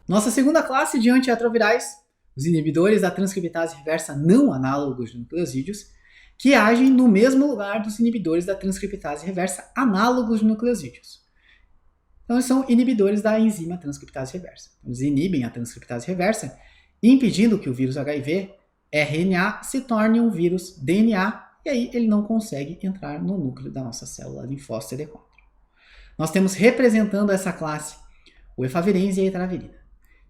Nossa segunda classe de antirretrovirais, os inibidores da transcriptase reversa não análogos de nucleosídeos, que agem no mesmo lugar dos inibidores da transcriptase reversa análogos de nucleosídeos. Então, eles são inibidores da enzima transcriptase reversa. Eles inibem a transcriptase reversa, impedindo que o vírus HIV RNA se torne um vírus DNA, e aí ele não consegue entrar no núcleo da nossa célula linfócito CD4. Nós temos representando essa classe o efavirenz e a etravirina.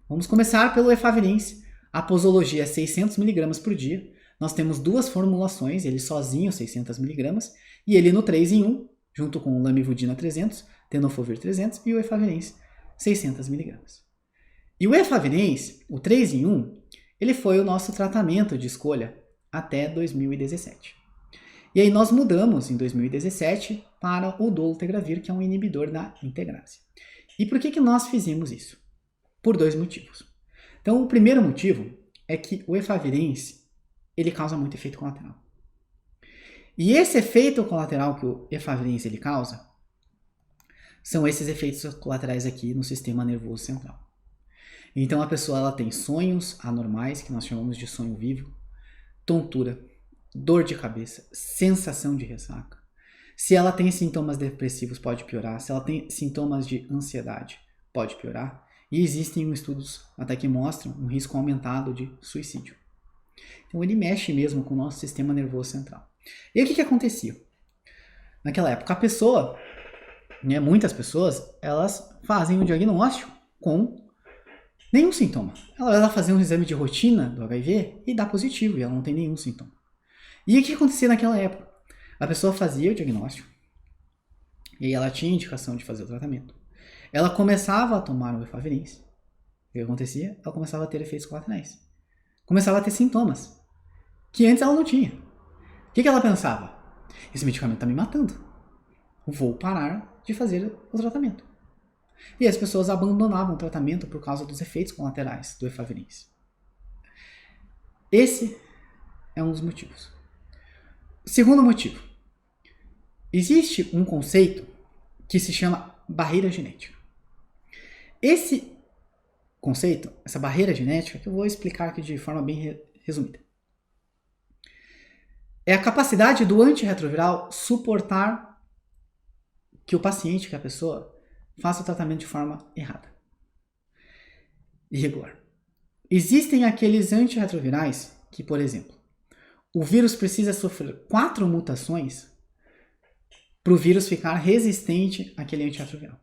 Vamos começar pelo efavirenz. A posologia é 600 mg por dia. Nós temos duas formulações, ele sozinho 600 mg, e ele no 3 em 1, junto com o lamivudina 300, tenofovir 300 e o efavirenz 600 mg. E o efavirenz, o 3 em 1, ele foi o nosso tratamento de escolha até 2017. E aí nós mudamos em 2017 para o dolutegravir, que é um inibidor da integrase. E por que nós fizemos isso? Por dois motivos. Então, o primeiro motivo é que o efavirenz, ele causa muito efeito colateral. E esse efeito colateral que o efavirenz ele causa são esses efeitos colaterais aqui no sistema nervoso central. Então, a pessoa ela tem sonhos anormais, que nós chamamos de sonho vivo, tontura, dor de cabeça, sensação de ressaca. Se ela tem sintomas depressivos, pode piorar. Se ela tem sintomas de ansiedade, pode piorar. E existem estudos até que mostram um risco aumentado de suicídio. Então ele mexe mesmo com o nosso sistema nervoso central. E o que acontecia? Naquela época, a pessoa, muitas pessoas, elas fazem o diagnóstico com nenhum sintoma. Ela vai lá fazer um exame de rotina do HIV e dá positivo, e ela não tem nenhum sintoma. E o que acontecia naquela época? A pessoa fazia o diagnóstico, e aí ela tinha indicação de fazer o tratamento. Ela começava a tomar o efavirenz. O que acontecia? Ela começava a ter efeitos colaterais. Começava a ter sintomas que antes ela não tinha. O que ela pensava? Esse medicamento está me matando. Vou parar de fazer o tratamento. E as pessoas abandonavam o tratamento por causa dos efeitos colaterais do efavirenz. Esse é um dos motivos. Segundo motivo. Existe um conceito que se chama barreira genética. Esse conceito, essa barreira genética, que eu vou explicar aqui de forma bem resumida, é a capacidade do antirretroviral suportar que o paciente, que a pessoa, faça o tratamento de forma errada, irregular. Existem aqueles antirretrovirais que, por exemplo, o vírus precisa sofrer 4 mutações para o vírus ficar resistente àquele antirretroviral.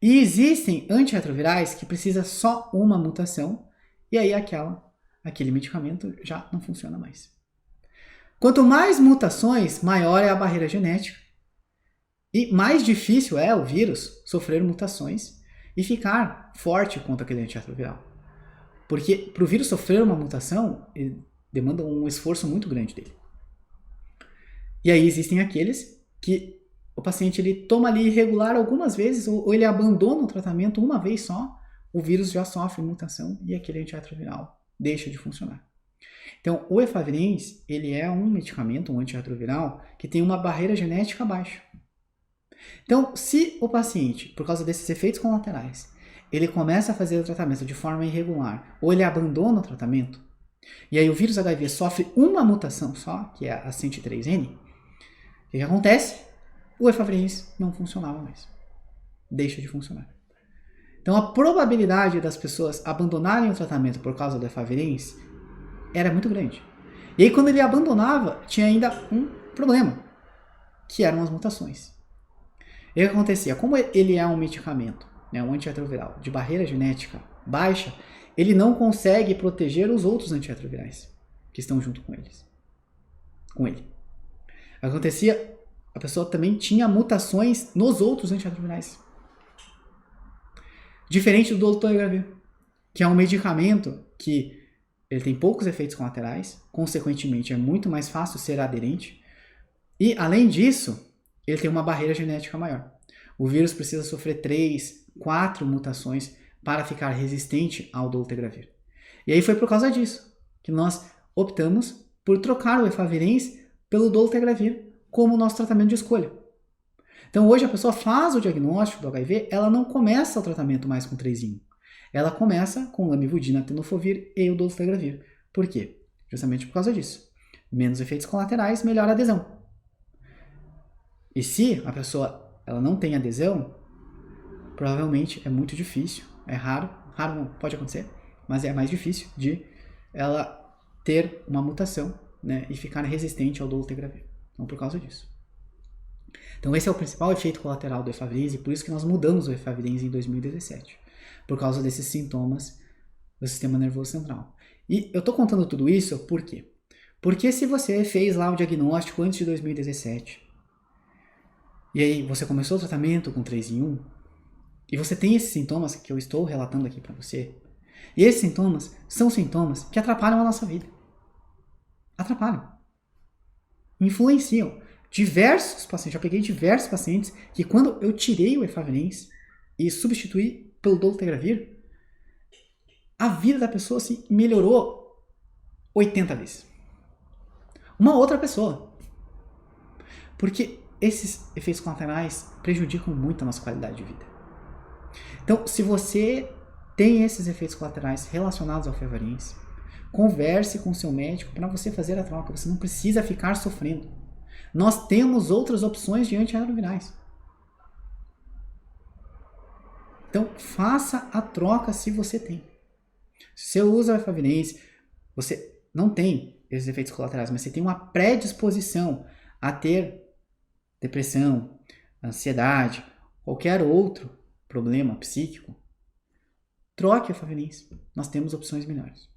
E existem antirretrovirais que precisa só uma mutação e aí aquele medicamento já não funciona mais. Quanto mais mutações, maior é a barreira genética e mais difícil é o vírus sofrer mutações e ficar forte contra aquele antirretroviral. Porque para o vírus sofrer uma mutação, ele demanda um esforço muito grande dele. E aí existem aqueles que o paciente ele toma ali irregular algumas vezes ou ele abandona o tratamento uma vez só, o vírus já sofre mutação e aquele antirretroviral deixa de funcionar. Então, o efavirenz, ele é um medicamento, um antirretroviral, que tem uma barreira genética baixa. Então, se o paciente, por causa desses efeitos colaterais, ele começa a fazer o tratamento de forma irregular ou ele abandona o tratamento, e aí o vírus HIV sofre uma mutação só, que é a 103N, o que acontece? O efavirenz não funcionava mais. Deixa de funcionar. Então a probabilidade das pessoas abandonarem o tratamento por causa do efavirenz era muito grande. E aí quando ele abandonava, tinha ainda um problema, que eram as mutações. E o que acontecia? Como ele é um medicamento, um antirretroviral de barreira genética baixa, ele não consegue proteger os outros antirretrovirais que estão junto com ele. Acontecia, a pessoa também tinha mutações nos outros antirretrovirais. Diferente do dolutegravir, que é um medicamento que ele tem poucos efeitos colaterais, consequentemente é muito mais fácil ser aderente, e além disso, ele tem uma barreira genética maior. O vírus precisa sofrer 3, 4 mutações para ficar resistente ao dolutegravir. E aí foi por causa disso que nós optamos por trocar o efavirenz pelo dolutegravir como nosso tratamento de escolha. Então hoje a pessoa faz o diagnóstico do HIV, ela não começa o tratamento mais com 3 em 1. ela começa com lamivudina, tenofovir e o dolutegravir. Por quê? Justamente por causa disso. Menos efeitos colaterais, melhor adesão. E se a pessoa ela não tem adesão, provavelmente é muito difícil, é raro não pode acontecer, mas é mais difícil de ela ter uma mutação, né, e ficar resistente ao dolutegravir. Então, por causa disso. Então, esse é o principal efeito colateral do efavirenz, e por isso que nós mudamos o efavirenz em 2017, por causa desses sintomas do sistema nervoso central. E eu estou contando tudo isso por quê? Porque se você fez lá o diagnóstico antes de 2017, e aí você começou o tratamento com 3 em 1, e você tem esses sintomas que eu estou relatando aqui para você, e esses sintomas são sintomas que atrapalham a nossa vida. Atrapalham. Influenciam. Diversos pacientes, já peguei diversos pacientes que quando eu tirei o efavirenz e substituí pelo dolutegravir, a vida da pessoa assim, melhorou 80 vezes. Uma outra pessoa. Porque esses efeitos colaterais prejudicam muito a nossa qualidade de vida. Então, se você tem esses efeitos colaterais relacionados ao efavirenz, converse com o seu médico para você fazer a troca. Você não precisa ficar sofrendo. Nós temos outras opções de antirretrovirais. Então, faça a troca se você tem. Se você usa o efavirenz, você não tem esses efeitos colaterais, mas você tem uma predisposição a ter depressão, ansiedade, qualquer outro problema psíquico, troque o efavirenz. Nós temos opções melhores.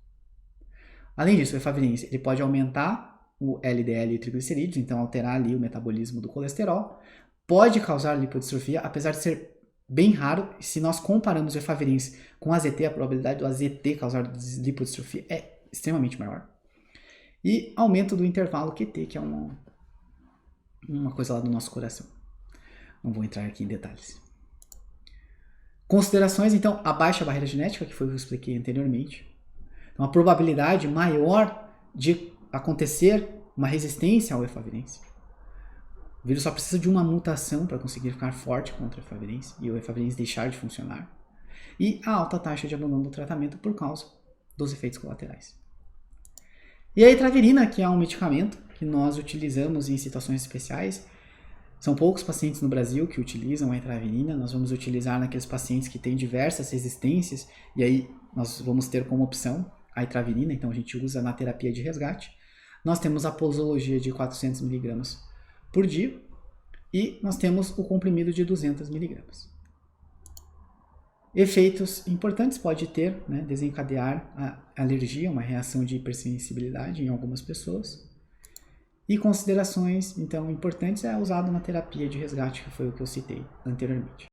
Além disso, o efavirenz ele pode aumentar o LDL e triglicerídeos, então alterar ali o metabolismo do colesterol, pode causar lipodistrofia, apesar de ser bem raro. Se nós comparamos o efavirenz com AZT, a probabilidade do AZT causar lipodistrofia é extremamente maior. E aumento do intervalo QT, que é uma coisa lá do nosso coração. Não vou entrar aqui em detalhes. Considerações, então, a baixa barreira genética, que foi o que eu expliquei anteriormente. Então, a probabilidade maior de acontecer uma resistência ao efavirenz. O vírus só precisa de uma mutação para conseguir ficar forte contra o efavirenz e o efavirenz deixar de funcionar. E a alta taxa de abandono do tratamento por causa dos efeitos colaterais. E a etravirina, que é um medicamento que nós utilizamos em situações especiais. São poucos pacientes no Brasil que utilizam a etravirina. Nós vamos utilizar naqueles pacientes que têm diversas resistências, e aí nós vamos ter como opção a etravirina, então a gente usa na terapia de resgate. Nós temos a posologia de 400 mg por dia, e nós temos o comprimido de 200 mg. Efeitos importantes pode ter, né, desencadear a alergia, uma reação de hipersensibilidade em algumas pessoas. E considerações, então, importantes é usado na terapia de resgate, que foi o que eu citei anteriormente.